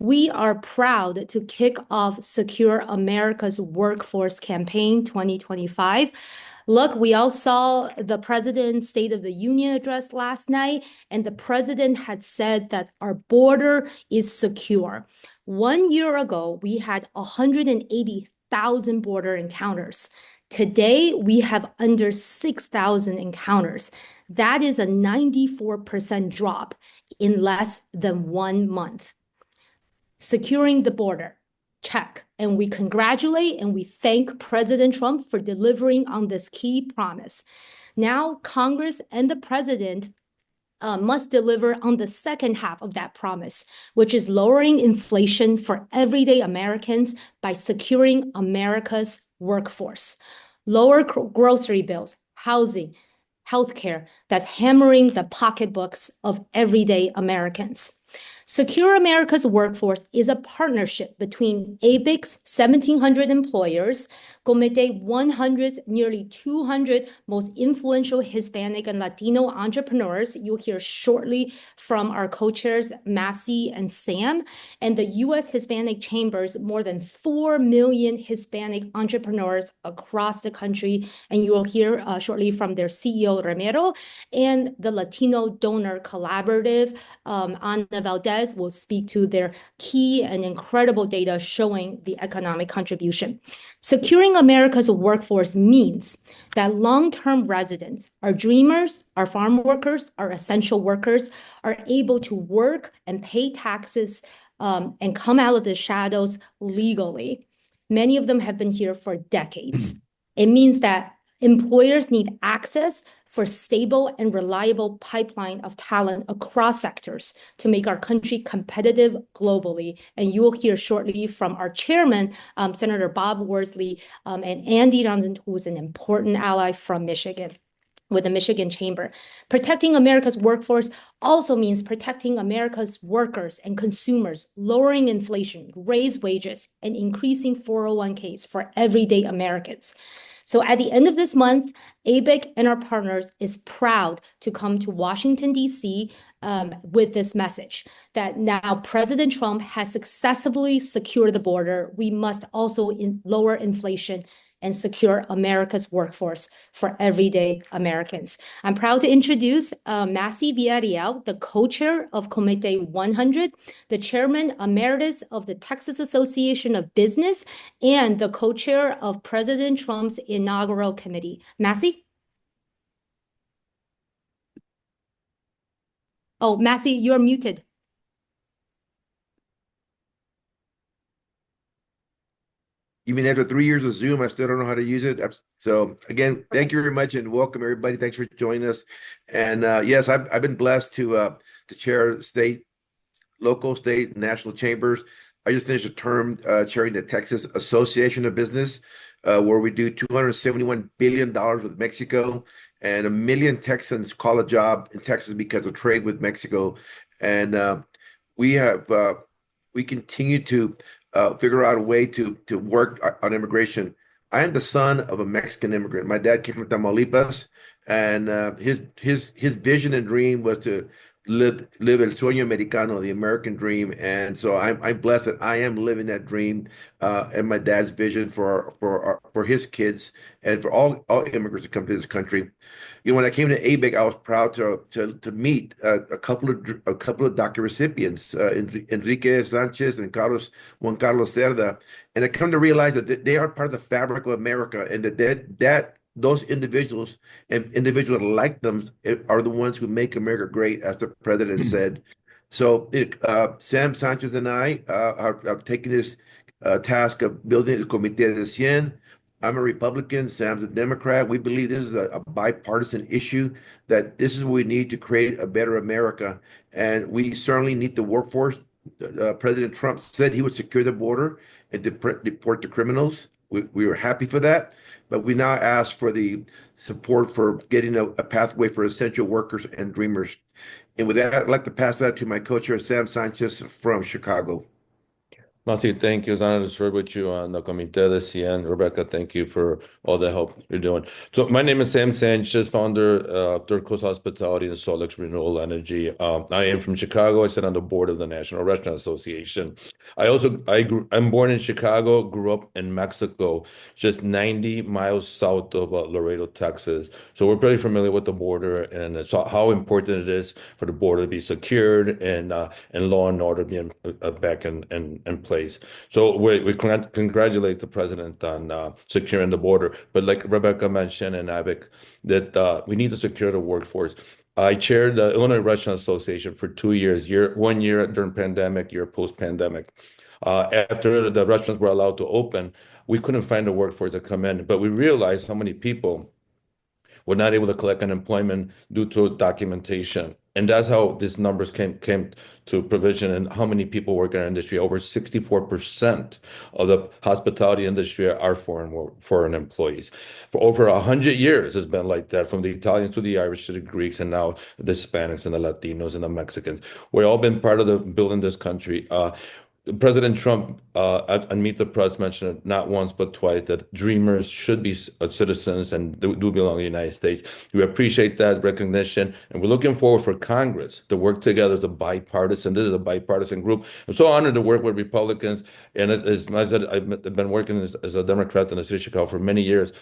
We are proud to kick off Secure America's Workforce Campaign 2025. Look, we all saw the president's State of the Union address last night, and the president had said that our border is secure. 1 year ago, we had 180,000 border encounters. Today, we have under 6,000 encounters. That is a 94% drop in less than 1 month. Securing the border, check. And we congratulate and we thank President Trump for delivering on this key promise. Now, Congress and the president must deliver on the second half of that promise, which is lowering inflation for everyday Americans by securing America's workforce. Lower grocery bills, housing, healthcare that's hammering the pocketbooks of everyday Americans. Secure America's Workforce is a partnership between ABIC's 1,700 employers, Comité 100's nearly 200 most influential Hispanic and Latino entrepreneurs. You'll hear shortly from our co-chairs, Massey and Sam, and the U.S. Hispanic Chamber's more than 4 million Hispanic entrepreneurs across the country. And you will hear shortly from their CEO, Ramiro, and the Latino Donor Collaborative, Ana Valdez will speak to their key and incredible data showing the economic contribution. Securing America's workforce means that long-term residents, our dreamers, our farm workers, our essential workers are able to work and pay taxes and come out of the shadows legally. Many of them have been here for decades. It means that employers need access for stable and reliable pipeline of talent across sectors to make our country competitive globally. And you will hear shortly from our chairman, Senator Bob Worsley, and Andy Johnson, who is an important ally from Michigan with the Michigan Chamber. Protecting America's workforce also means protecting America's workers and consumers, lowering inflation, raise wages, and increasing 401ks for everyday Americans. So at the end of this month, ABIC and our partners is proud to come to Washington, D.C. With this message that now President Trump has successfully secured the border. We must also lower inflation and secure America's workforce for everyday Americans. I'm proud to introduce Massey Villarreal, the co-chair of Comité 100, the chairman emeritus of the Texas Association of Business, and the co-chair of President Trump's inaugural committee. Massey? Oh, Massey, you're muted. You mean after 3 years of Zoom, I still don't know how to use it? So again, thank you very much and welcome everybody. Thanks for joining us. And yes, I've been blessed to chair state, local, state, national chambers. I just finished a term chairing the Texas Association of Business, where we do $271 billion with Mexico, and 1 million Texans call a job in Texas because of trade with Mexico. And we continue to figure out a way to work on immigration. I am the son of a Mexican immigrant. My dad came from Tamaulipas, and his vision and dream was to live el sueño americano, the American dream. And so I'm blessed that I am living that dream and my dad's vision for his kids and for all immigrants to come to this country. You know, when I came to ABIC, I was proud to meet a couple of DACA recipients, Enrique Sanchez and Juan Carlos Cerda, and I come to realize that they are part of the fabric of America, and that those individuals and individuals like them are the ones who make America great, as the president said. So Sam Sanchez and I have taken this task of building the Comité de 100. I'm a Republican, Sam's a Democrat. We believe this is a bipartisan issue, that this is what we need to create a better America. And we certainly need the workforce. President Trump said he would secure the border and deport the criminals. We were happy for that, but we now ask for the support for getting a pathway for essential workers and dreamers. And with that, I'd like to pass that to my co-chair, Sam Sanchez from Chicago. Nancy, thank you. It's an honor to serve with you on the Comité de CN. Rebecca, thank you for all the help you're doing. So my name is Sam Sanchez, founder of Third Coast Hospitality and Solix Renewable Energy. I am from Chicago. I sit on the board of the National Restaurant Association. I'm born in Chicago, grew up in Mexico, just 90 miles south of Laredo, Texas. So we're pretty familiar with the border and so how important it is for the border to be secured and law and order being back in place. So we congratulate the president on securing the border. But like Rebecca mentioned and ABIC, that we need to secure the workforce. I chaired the Illinois Restaurant Association for 2 years, 1 year during pandemic, year post-pandemic. After the restaurants were allowed to open, we couldn't find the workforce to come in, but we realized how many people were not able to collect unemployment due to documentation. And that's how these numbers came to provision and how many people work in our industry. Over 64% of the hospitality industry are foreign employees. For over 100 years, it's been like that, from the Italians to the Irish to the Greeks, and now the Hispanics and the Latinos and the Mexicans. We've all been part of the building this country. President Trump and Meet the Press mentioned it not once but twice that dreamers should be citizens and do belong in the United States. We appreciate that recognition, and we're looking forward for Congress to work together as a bipartisan. This is a bipartisan group. I'm so honored to work with Republicans, and as I said, I've been working as a Democrat in the city of Chicago for many years.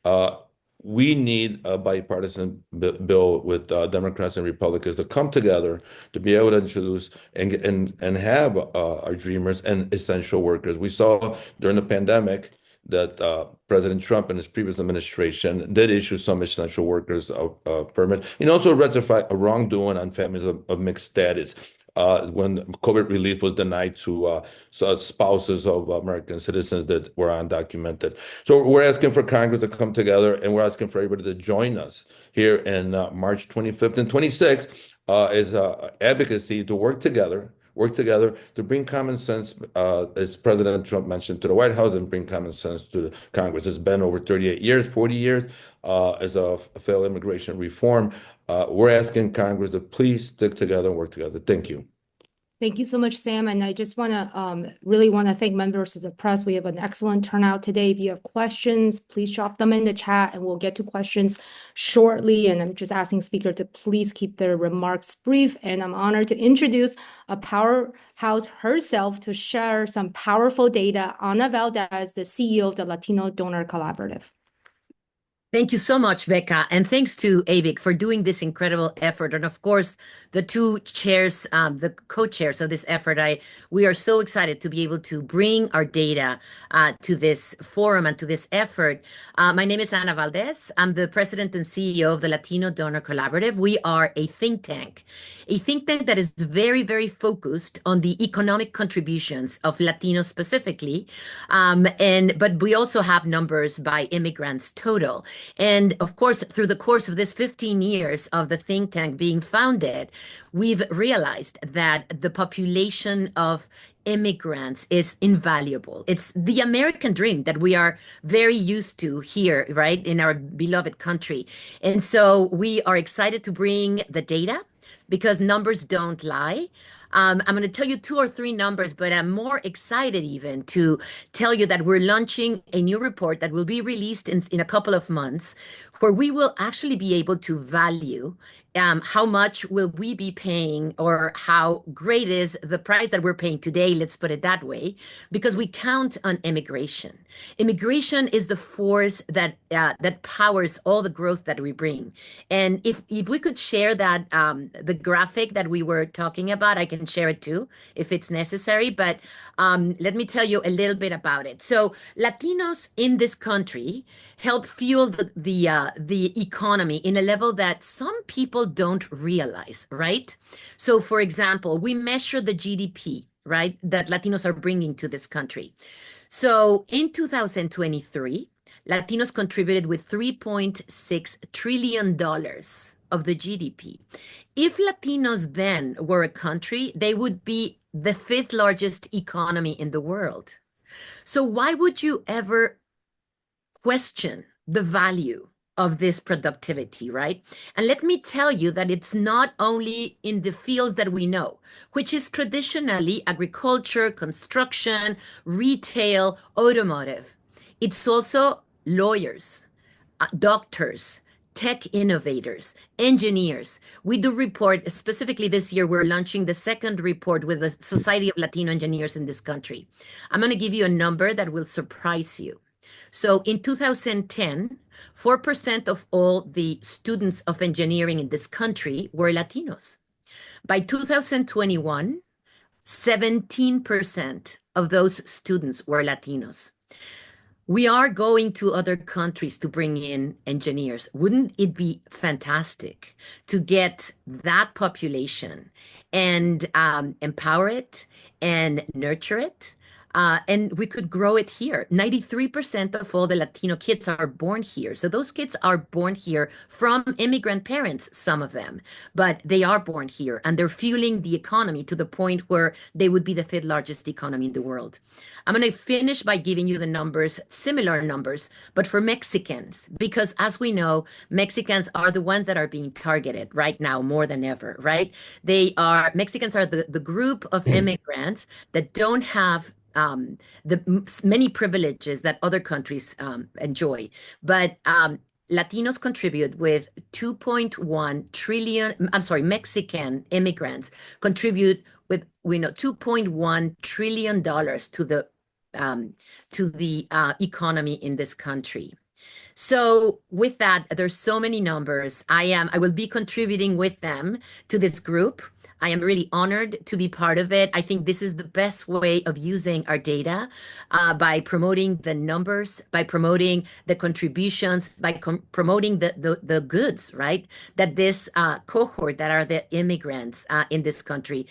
Uh, we need a bipartisan bill with Democrats and Republicans to come together to be able to introduce and have our dreamers and essential workers. We saw during the pandemic that President Trump and his previous administration did issue some essential workers permit, and also rectify a wrongdoing on families of mixed status. When COVID relief was denied to spouses of American citizens that were undocumented. So we're asking for Congress to come together, and we're asking for everybody to join us here in March 25th and 26th as advocacy to work together to bring common sense, as President Trump mentioned, to the White House and bring common sense to the Congress. It's been over 38 years, 40 years as a failed immigration reform. We're asking Congress to please stick together and work together. Thank you. Thank you so much, Sam. And I just want to really want to thank members of the press. We have an excellent turnout today. If you have questions, please drop them in the chat and we'll get to questions shortly. And I'm just asking speaker to please keep their remarks brief. And I'm honored to introduce a powerhouse herself to share some powerful data, Ana Valdez, the CEO of the Latino Donor Collaborative. Thank you so much, Becca. And thanks to ABIC for doing this incredible effort. And of course, the two chairs, the co-chairs of this effort, we are so excited to be able to bring our data to this forum and to this effort. My name is Ana Valdez. I'm the president and CEO of the Latino Donor Collaborative. We are a think tank that is very, very focused on the economic contributions of Latinos specifically. But we also have numbers by immigrants total. And of course, through the course of this 15 years of the think tank being founded, we've realized that the population of immigrants is invaluable. It's the American dream that we are very used to here, right, in our beloved country. And so we are excited to bring the data because numbers don't lie. I'm going to tell you two or three numbers, but I'm more excited even to tell you that we're launching a new report that will be released in a couple of months, where we will actually be able to value how much will we be paying or how great is the price that we're paying today, let's put it that way, because we count on immigration. Immigration is the force that powers all the growth that we bring. And if we could share that, the graphic that we were talking about, I can share it too if it's necessary. But let me tell you a little bit about it. So Latinos in this country help fuel the economy in a level that some people don't realize, right? So, for example, we measure the GDP, right, that Latinos are bringing to this country. So in 2023, Latinos contributed with $3.6 trillion of the GDP. If Latinos then were a country, they would be the fifth largest economy in the world. So why would you ever question the value of this productivity, right? And let me tell you that it's not only in the fields that we know, which is traditionally agriculture, construction, retail, automotive. It's also lawyers, doctors, tech innovators, engineers. We do report, specifically this year, we're launching the second report with the Society of Latino Engineers in this country. I'm going to give you a number that will surprise you. So in 2010, 4% of all the students of engineering in this country were Latinos. By 2021, 17% of those students were Latinos. We are going to other countries to bring in engineers. Wouldn't it be fantastic to get that population and empower it and nurture it? And we could grow it here. 93% of all the Latino kids are born here. So those kids are born here from immigrant parents, some of them, but they are born here and they're fueling the economy to the point where they would be the fifth largest economy in the world. I'm going to finish by giving you the numbers, similar numbers, but for Mexicans, because as we know, Mexicans are the ones that are being targeted right now more than ever, right? Mexicans are the group of immigrants that don't have many privileges that other countries enjoy. But Latinos contribute with 2.1 trillion, I'm sorry, Mexican immigrants contribute with, we know, $2.1 trillion to the economy in this country. So with that, there's so many numbers. I will be contributing with them to this group. I am really honored to be part of it. I think this is the best way of using our data by promoting the numbers, by promoting the contributions, by promoting the goods, right? That this cohort that are the immigrants in this country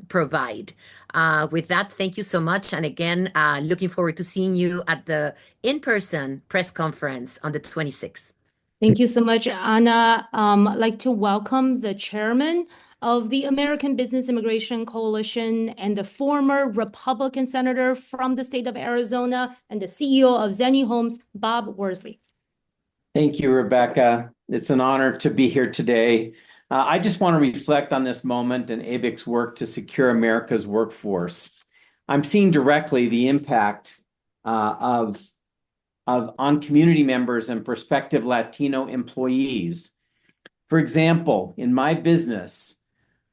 provide. With that, thank you so much. And again, looking forward to seeing you at the in-person press conference on the 26th. Thank you so much, Anna. I'd like to welcome the chairman of the American Business Immigration Coalition and the former Republican senator from the state of Arizona and the CEO of Zenny Homes, Bob Worsley. Thank you, Rebecca. It's an honor to be here today. I just want to reflect on this moment and ABIC's work to secure America's workforce. I'm seeing directly the impact on community members and prospective Latino employees. For example, in my business,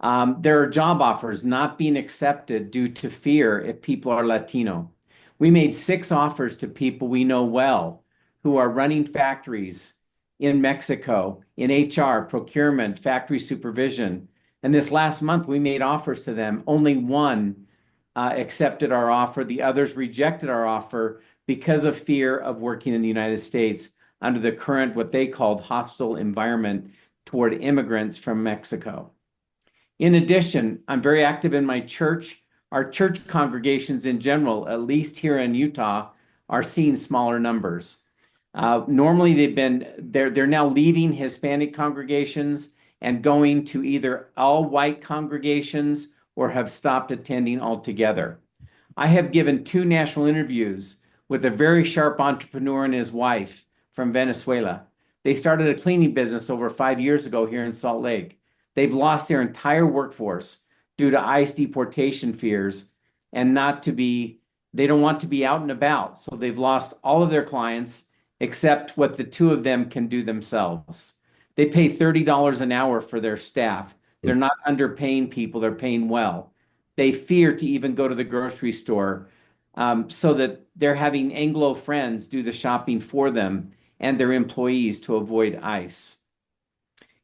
there are job offers not being accepted due to fear if people are Latino. We made 6 offers to people we know well who are running factories in Mexico, in HR, procurement, factory supervision. And this last month, we made offers to them. Only one accepted our offer. The others rejected our offer because of fear of working in the United States under the current, what they called hostile environment toward immigrants from Mexico. In addition, I'm very active in my church. Our church congregations in general, at least here in Utah, are seeing smaller numbers. Normally they're now leaving Hispanic congregations and going to either all white congregations or have stopped attending altogether. I have given 2 national interviews with a very sharp entrepreneur and his wife from Venezuela. They started a cleaning business over 5 years ago here in Salt Lake. They've lost their entire workforce due to ICE deportation fears and they don't want to be out and about. So they've lost all of their clients except what the 2 of them can do themselves. They pay $30 an hour for their staff. They're not underpaying people, they're paying well. They fear to even go to the grocery store so that they're having Anglo friends do the shopping for them and their employees to avoid ICE.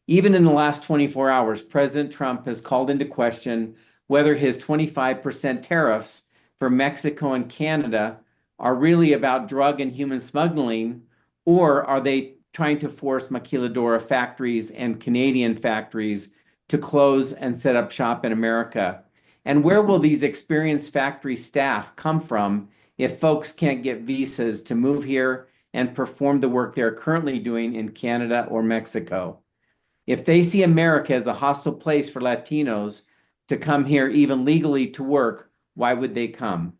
Even in the last 24 hours, President Trump has called into question whether his 25% tariffs for Mexico and Canada are really about drug and human smuggling, or are they trying to force maquiladora factories and Canadian factories to close and set up shop in America? And where will these experienced factory staff come from if folks can't get visas to move here and perform the work they're currently doing in Canada or Mexico? If they see America as a hostile place for Latinos to come here even legally to work, why would they come?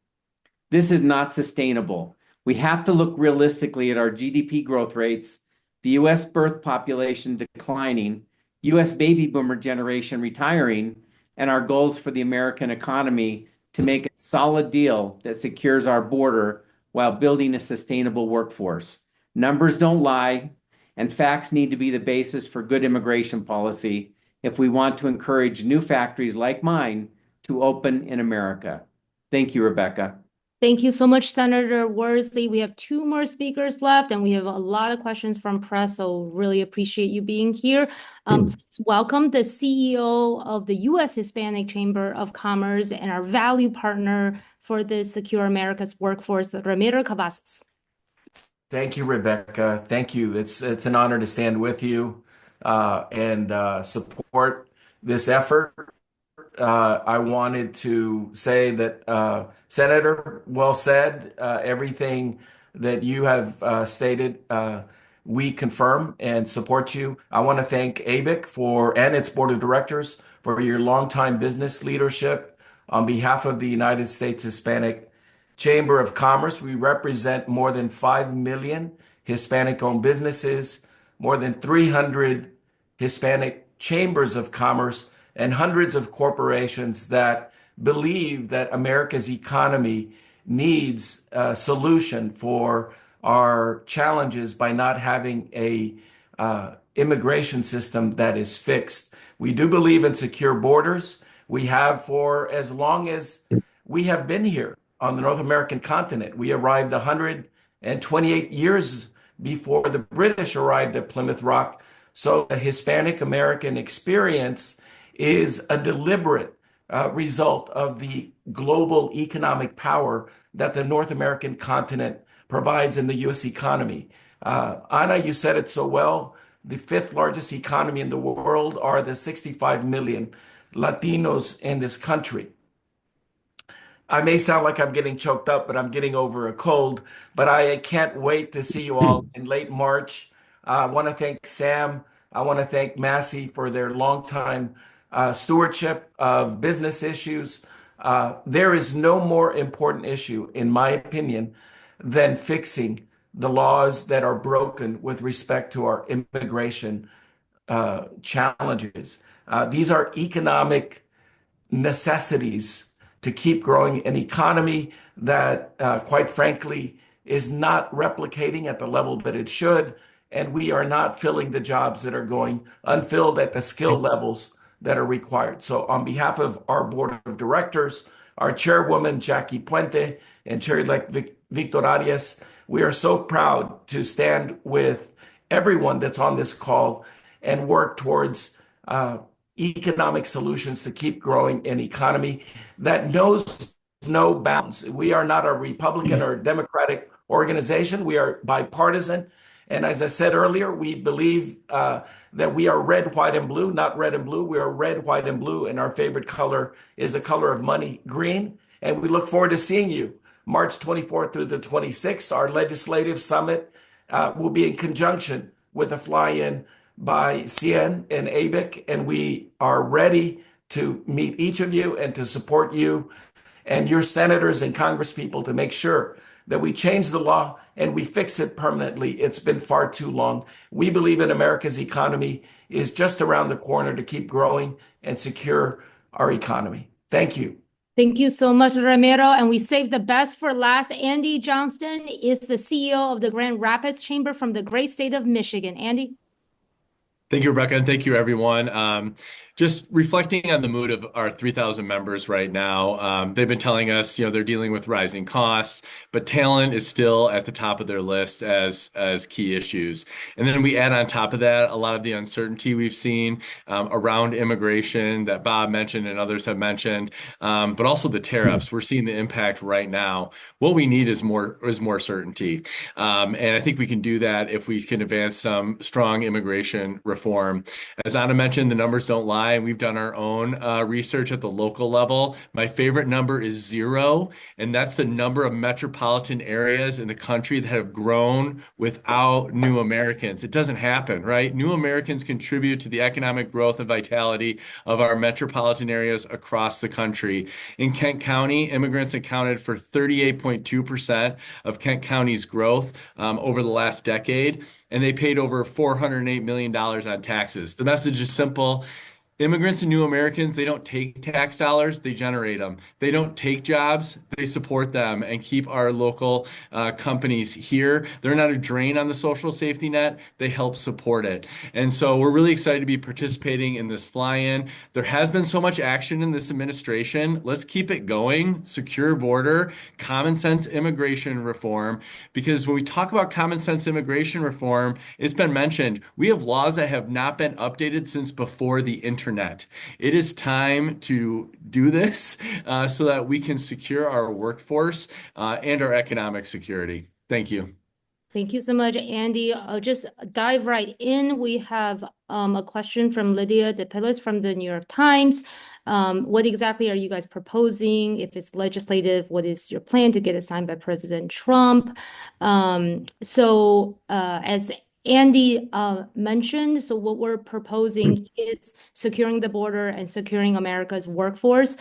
This is not sustainable. We have to look realistically at our GDP growth rates, the U.S. birth population declining, U.S. baby boomer generation retiring, and our goals for the American economy to make a solid deal that secures our border while building a sustainable workforce. Numbers don't lie, and facts need to be the basis for good immigration policy if we want to encourage new factories like mine to open in America. Thank you, Rebecca. Thank you so much, Senator Worsley. We have two more speakers left, and we have a lot of questions from press, so really appreciate you being here. Please welcome the CEO of the U.S. Hispanic Chamber of Commerce and our value partner for the Secure America's Workforce, Ramiro Cavazos. Thank you, Rebecca. Thank you. It's an honor to stand with you and support this effort. I wanted to say that, Senator, well said. Everything that you have stated, we confirm and support you. I want to thank ABIC and its board of directors for your longtime business leadership. On behalf of the United States Hispanic Chamber of Commerce, we represent more than 5 million Hispanic-owned businesses, more than 300 Hispanic chambers of commerce, and hundreds of corporations that believe that America's economy needs a solution for our challenges by not having a immigration system that is fixed. We do believe in secure borders. We have for as long as we have been here on the North American continent. We arrived 128 years before the British arrived at Plymouth Rock. So the Hispanic American experience is a deliberate result of the global economic power that the North American continent provides in the U.S. economy. Ana, you said it so well. The fifth largest economy in the world are the 65 million Latinos in this country. I may sound like I'm getting choked up, but I'm getting over a cold. But I can't wait to see you all in late March. I want to thank Sam. I want to thank Massey for their longtime stewardship of business issues. There is no more important issue, in my opinion, than fixing the laws that are broken with respect to our immigration challenges. These are economic necessities to keep growing an economy that, quite frankly, is not replicating at the level that it should. And we are not filling the jobs that are going unfilled at the skill levels that are required. So on behalf of our board of directors, our chairwoman, Jackie Puente, and chair-elect Victor Arias, we are so proud to stand with everyone that's on this call and work towards economic solutions to keep growing an economy that knows no bounds. We are not a Republican or Democratic organization. We are bipartisan. And as I said earlier, we believe that we are red, white, and blue, not red and blue. We are red, white, and blue. And our favorite color is the color of money, green. And we look forward to seeing you March 24th through the 26th. Our legislative summit will be in conjunction with a fly-in by CN and ABIC. And we are ready to meet each of you and to support you and your senators and congresspeople to make sure that we change the law and we fix it permanently. It's been far too long. We believe in America's economy is just around the corner to keep growing and secure our economy. Thank you. Thank you so much, Ramiro. And we saved the best for last. Andy Johnston is the CEO of the Grand Rapids Chamber from the great state of Michigan. Andy? Thank you, Rebecca, and thank you, everyone. Just reflecting on the mood of our 3,000 members right now, they've been telling us, they're dealing with rising costs, but talent is still at the top of their list as key issues. And then we add on top of that a lot of the uncertainty we've seen around immigration that Bob mentioned and others have mentioned, but also the tariffs. We're seeing the impact right now. What we need is more certainty, and I think we can do that if we can advance some strong immigration reform. As Anna mentioned, the numbers don't lie, and we've done our own research at the local level. My favorite number is 0, and that's the number of metropolitan areas in the country that have grown without new Americans. It doesn't happen, right? New Americans contribute to the economic growth and vitality of our metropolitan areas across the country. In Kent County, immigrants accounted for 38.2% of Kent County's growth over the last decade. and they paid over $408 million on taxes. The message is simple. Immigrants and new Americans, they don't take tax dollars, they generate them. They don't take jobs, they support them and keep our local companies here. They're not a drain on the social safety net, they help support it. And so we're really excited to be participating in this fly-in. There has been so much action in this administration. Let's keep it going. Secure border, common sense immigration reform, because when we talk about common sense immigration reform, it's been mentioned, we have laws that have not been updated since before the internet. It is time to do this so that we can secure our workforce and our economic security. Thank you. Thank you so much, Andy. I'll just dive right in. We have a question from Lydia DePillis from the New York Times. What exactly are you guys proposing? If it's legislative, what is your plan to get it signed by President Trump? As Andy mentioned, so what we're proposing is securing the border and securing America's workforce.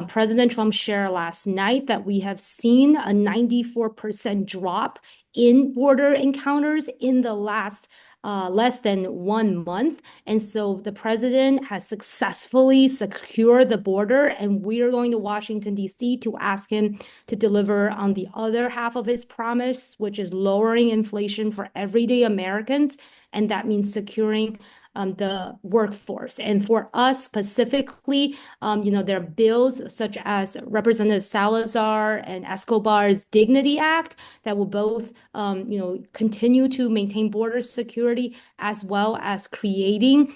President Trump shared last night that we have seen a 94% drop in border encounters in the last less than 1 month. And so the president has successfully secured the border, and we are going to Washington, D.C. to ask him to deliver on the other half of his promise, which is lowering inflation for everyday Americans. And that means securing the workforce. And for us specifically, there are bills such as Representative Salazar and Escobar's Dignity Act that will both, continue to maintain border security as well as creating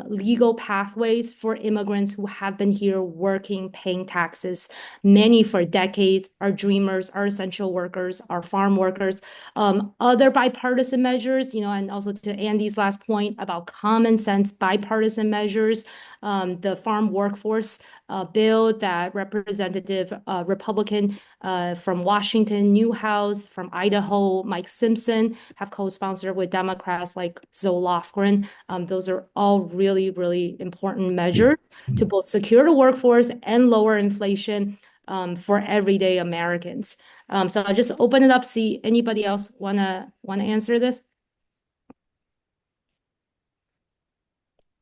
legal pathways for immigrants who have been here working, paying taxes, many for decades, our dreamers, our essential workers, our farm workers, other bipartisan measures, and also to Andy's last point about common sense bipartisan measures, the farm workforce bill that Representative Republican from Washington, Newhouse, from Idaho, Mike Simpson have co-sponsored with Democrats like Zoe Lofgren. Those are all really, really important measures to both secure the workforce and lower inflation for everyday Americans. So I'll just open it up, see anybody else wanna answer this?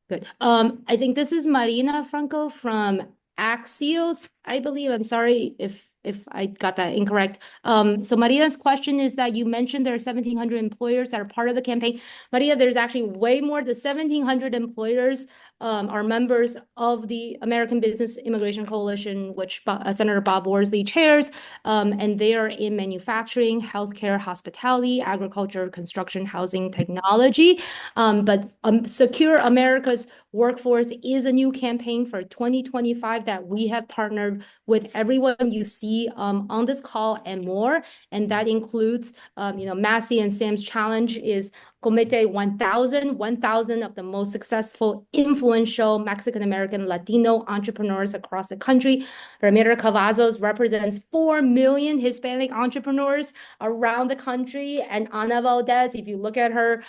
Good. I think this is Marina Franco from Axios, I believe. I'm sorry if I got that incorrect. So Maria's question is that you mentioned there are 1,700 employers that are part of the campaign. Maria, there's actually way more. The 1,700 employers are members of the American Business Immigration Coalition, which Senator Bob Worsley chairs, and they are in manufacturing, healthcare, hospitality, agriculture, construction, housing, technology. But Secure America's Workforce is a new campaign for 2025 that we have partnered with everyone you see on this call and more. And that includes, Massey and Sam's challenge is Comité 1,000 of the most successful, influential Mexican-American Latino entrepreneurs across the country. Ramiro Cavazos represents 4 million Hispanic entrepreneurs around the country. And Ana Valdez, if you look at her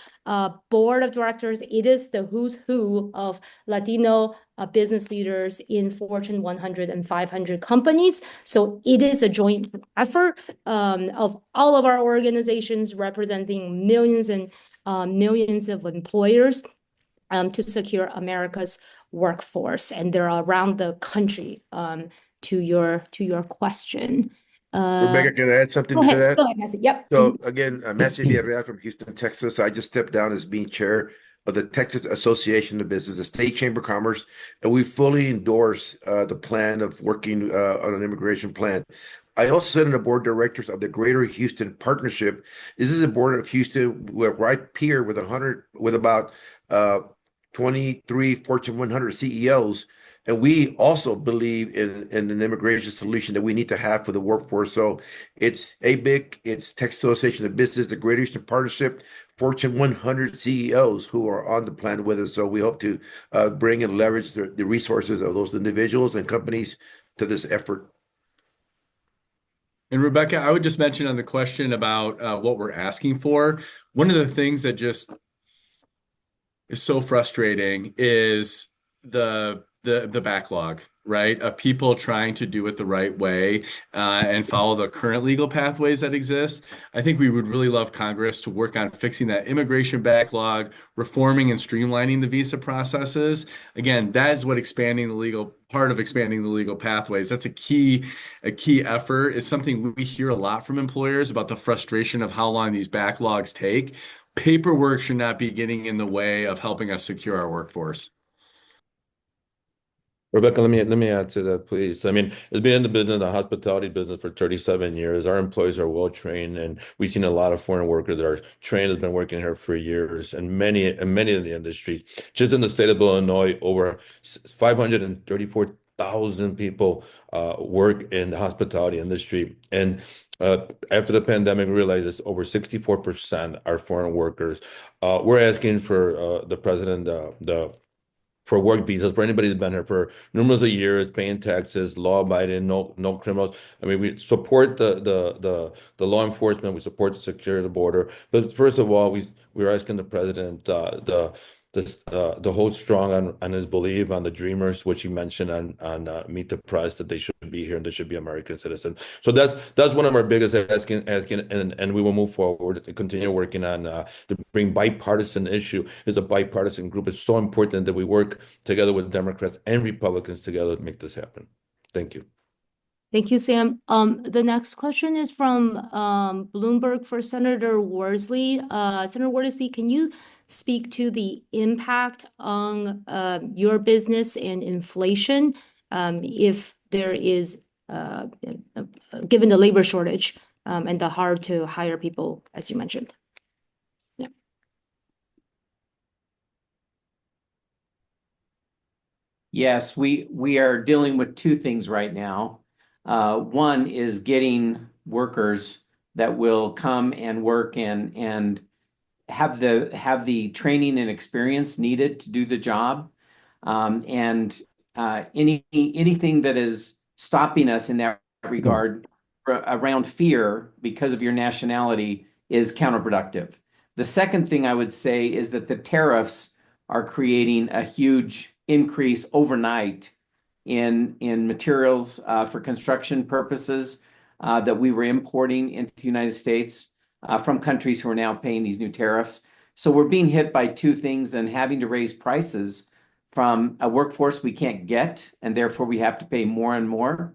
board of directors, it is the who's who of Latino business leaders in Fortune 100 and 500 companies. So it is a joint effort of all of our organizations representing millions and millions of employers to secure America's workforce, and they're around the country. To your question, Rebecca, can I add something go to ahead. that? Go ahead, Massey. Yep. So again, Massey Villarreal from Houston, Texas. I just stepped down as being chair of the Texas Association of Business, the State Chamber of Commerce, and we fully endorse the plan of working on an immigration plan. I also sit on the board of directors of the Greater Houston Partnership. This is a board of Houston where I peer with about 23 Fortune 100 CEOs. And we also believe in an immigration solution that we need to have for the workforce. So it's ABIC, it's Texas Association of Business, the Greater Houston Partnership, Fortune 100 CEOs who are on the plan with us. So we hope to bring and leverage the resources of those individuals and companies to this effort. And Rebecca, I would just mention on the question about what we're asking for, one of the things that just is so frustrating is the backlog. right, of people trying to do it the right way and follow the current legal pathways that exist. I think we would really love Congress to work on fixing that immigration backlog, reforming and streamlining the visa processes. Again, that is what expanding the legal part of expanding the legal pathways. That's a key effort. It's something we hear a lot from employers about the frustration of how long these backlogs take. Paperwork should not be getting in the way of helping us secure our workforce. Rebecca, let me add to that, please. I mean, it's been in the business, the hospitality business for 37 years. Our employees are well trained, and we've seen a lot of foreign workers that are trained, has been working here for years, and many in the industry. Just in the state of Illinois, over 534,000 people work in the hospitality industry. And after the pandemic, we realized it's over 64% are foreign workers. We're asking for the president, the for work visas for anybody that's been here for numerous of years, paying taxes, law abiding, no criminals. I mean, we support the law enforcement, we support the security of the border. But first of all, we're asking the president the hold strong on his belief on the dreamers, which he mentioned on Meet the Press, that they should be here and they should be American citizens. So that's one of our biggest asking, and we will move forward and continue working on to bring bipartisan issue. Is a bipartisan group. It's so important that we work together with Democrats and Republicans together to make this happen. Thank you. Thank you, Sam. The next question is from Bloomberg for Senator Worsley. Senator Worsley, can you speak to the impact on your business and inflation if there is, given the labor shortage and the hard to hire people, as you mentioned? Yeah. Yes, we are dealing with two things right now. One is getting workers that will come and work and have the training and experience needed to do the job. And anything that is stopping us in that regard around fear because of your nationality is counterproductive. The second thing I would say is that the tariffs are creating a huge increase overnight in materials for construction purposes that we were importing into the United States from countries who are now paying these new tariffs. So we're being hit by two things and having to raise prices from a workforce we can't get, and therefore we have to pay more and more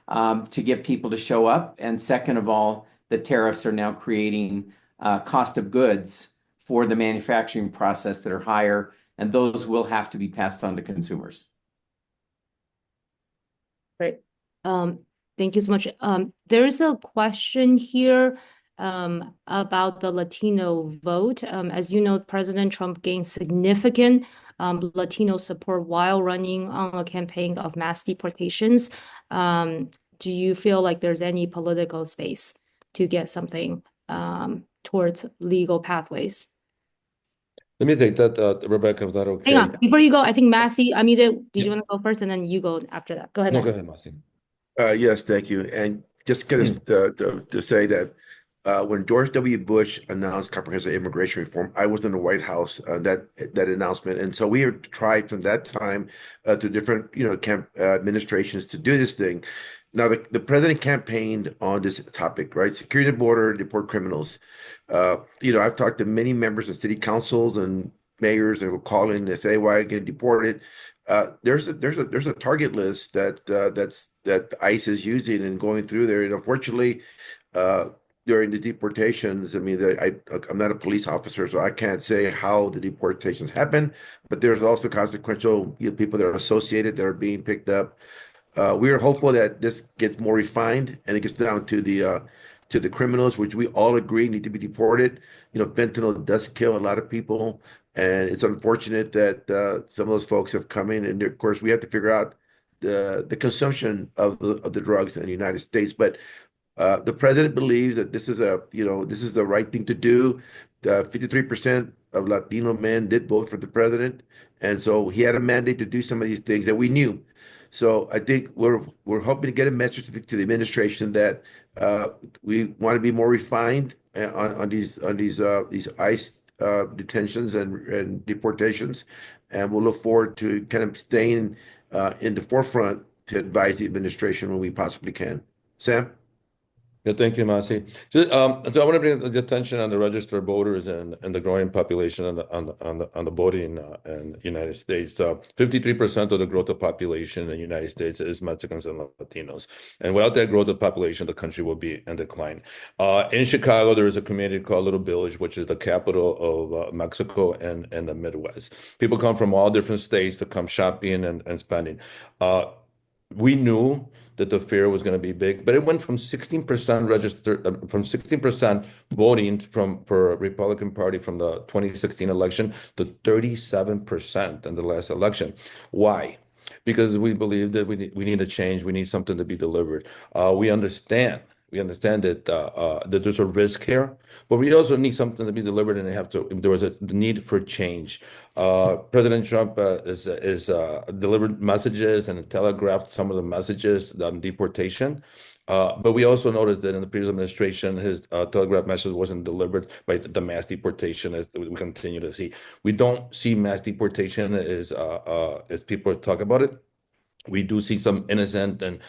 to get people to show up. And second of all, the tariffs are now creating cost of goods for the manufacturing process that are higher, and those will have to be passed on to consumers. Great. Thank you so much. There's a question here about the Latino vote. As you know, President Trump gained significant Latino support while running on a campaign of mass deportations. Do you feel like there's any political space to get something towards legal pathways? Let me take that, Rebecca, if that okay. Hang on, before you go, I think Massey, I mean, did you want to go first and then you go after that? Go ahead, No, Massey. go ahead, Marcy. Yes, thank you. And just kind of to say that when George W. Bush announced comprehensive immigration reform, I was in the White House that announcement, and so we have tried from that time through different administrations to do this thing. Now the president campaigned on this topic, right? Security the border, deport criminals. I've talked to many members of city councils and mayors that will call in and say, "Why are you getting deported?" There's a target list that ICE is using and going through there, and unfortunately, during the deportations, I mean, I'm not a police officer, so I can't say how the deportations happen, but there's also consequential people that are associated that are being picked up. We are hopeful that this gets more refined and it gets down to the criminals, which we all agree need to be deported. Fentanyl does kill a lot of people, and it's unfortunate that some of those folks have come in, and of course we have to figure out the consumption of the drugs in the United States. But the president believes that this is the right thing to do. 53% of Latino men did vote for the president, and so he had a mandate to do some of these things that we knew. So I think we're hoping to get a message to the administration that we want to be more refined on these ICE detentions and deportations, and we'll look forward to kind of staying in the forefront to advise the administration when we possibly can. Sam? Yeah, thank you, Masi. So I want to bring the attention on the registered voters and the growing population on the voting in the United States. 53% of the growth of population in the United States is Mexicans and Latinos. And without that growth of population, the country will be in decline. In Chicago, there is a community called Little Village, which is the capital of Mexico and the Midwest. People come from all different states to come shopping and spending. We knew that the fear was going to be big, but it went from 16% registered, from 16% voting for Republican Party from the 2016 election to 37% in the last election. Why? Because we believe that we need a change. We need something to be delivered. We understand. We understand that there's a risk here, but we also need something to be delivered, and there was a need for change. President Trump is delivered messages and telegraphed some of the messages on deportation. But we also noticed that in the previous administration, his telegraph message wasn't delivered by the mass deportation, as we continue to see. We don't see mass deportation as people talk about it. We do see some innocent and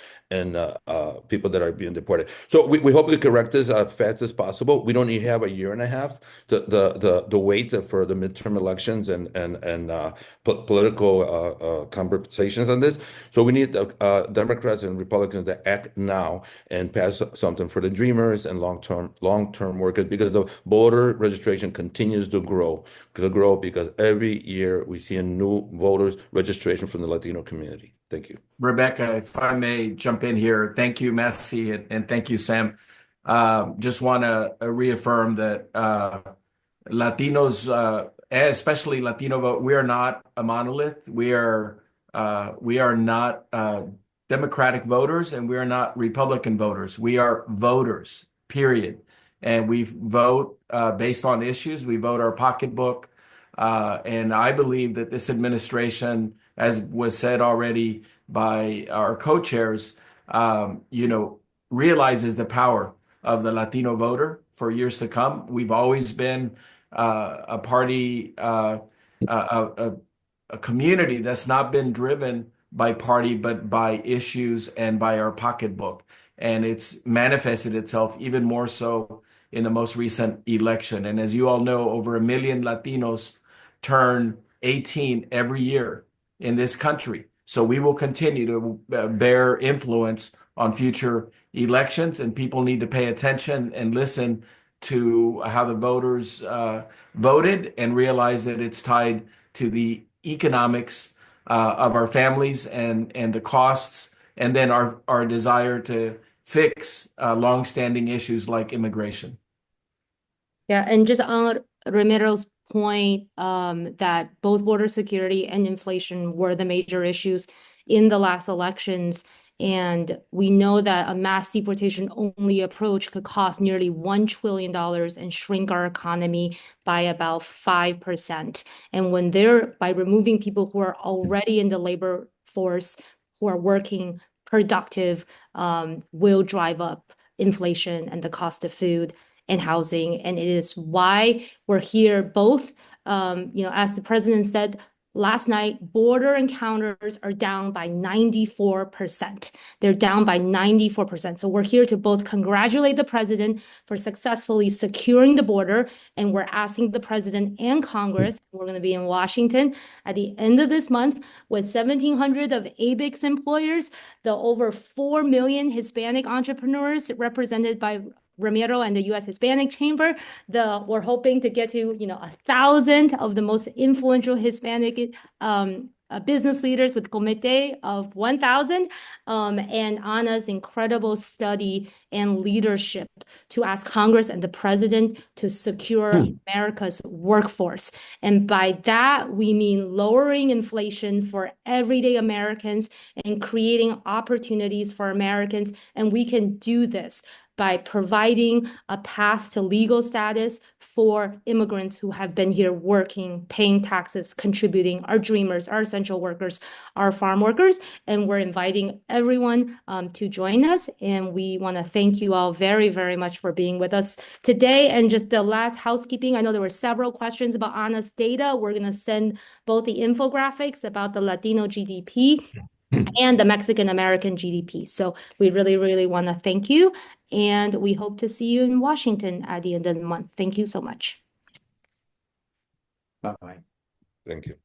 people that are being deported. So we hope we correct this as fast as possible. We don't need to have a year and a half the wait for the midterm elections and political conversations on this. So we need Democrats and Republicans to act now and pass something for the dreamers and long-term workers, because the voter registration continues to grow because every year we see a new voters registration from the Latino community. Thank you. Rebecca, if I may jump in here, thank you, Messi, and thank you, Sam. Just want to reaffirm that Latinos, especially Latino vote, we are not a monolith. We are not Democratic voters, and we are not Republican voters. We are voters, period. And we vote based on issues. We vote our pocketbook. And I believe that this administration, as was said already by our co-chairs, realizes the power of the Latino voter for years to come. We've always been a party, a community that's not been driven by party, but by issues and by our pocketbook. And it's manifested itself even more so in the most recent election. And as you all know, over 1 million Latinos turn 18 every year in this country. So we will continue to bear influence on future elections, and people need to pay attention and listen to how the voters voted and realize that it's tied to the economics of our families and the costs, and then our desire to fix longstanding issues like immigration. Yeah, and just on Ramiro's point, that both border security and inflation were the major issues in the last elections. And we know that a mass deportation only approach could cost nearly $1 trillion and shrink our economy by about 5%. And by removing people who are already in the labor force, who are working productive, will drive up inflation and the cost of food and housing. And it is why we're here both, as the president said last night, border encounters are down by 94%. They're down by 94%. So we're here to both congratulate the president for successfully securing the border, and we're asking the president and Congress, we're going to be in Washington at the end of this month with 1,700 of ABIC's employers, the over 4 million Hispanic entrepreneurs represented by Ramiro and the U.S. Hispanic Chamber. We're hoping to get to 1,000 of the most influential Hispanic business leaders with Comité of 1,000, and Anna's incredible study and leadership to ask Congress and the president to secure America's workforce. And by that, we mean lowering inflation for everyday Americans and creating opportunities for Americans. And we can do this by providing a path to legal status for immigrants who have been here working, paying taxes, contributing, our dreamers, our essential workers, our farm workers. And we're inviting everyone to join us. And we want to thank you all very, very much for being with us today. And just the last housekeeping, I know there were several questions about Anna's data. We're going to send both the infographics about the Latino GDP and the Mexican American GDP. So we really, really want to thank you. And we hope to see you in Washington at the end of the month. Thank you so much. Bye-bye. Thank you.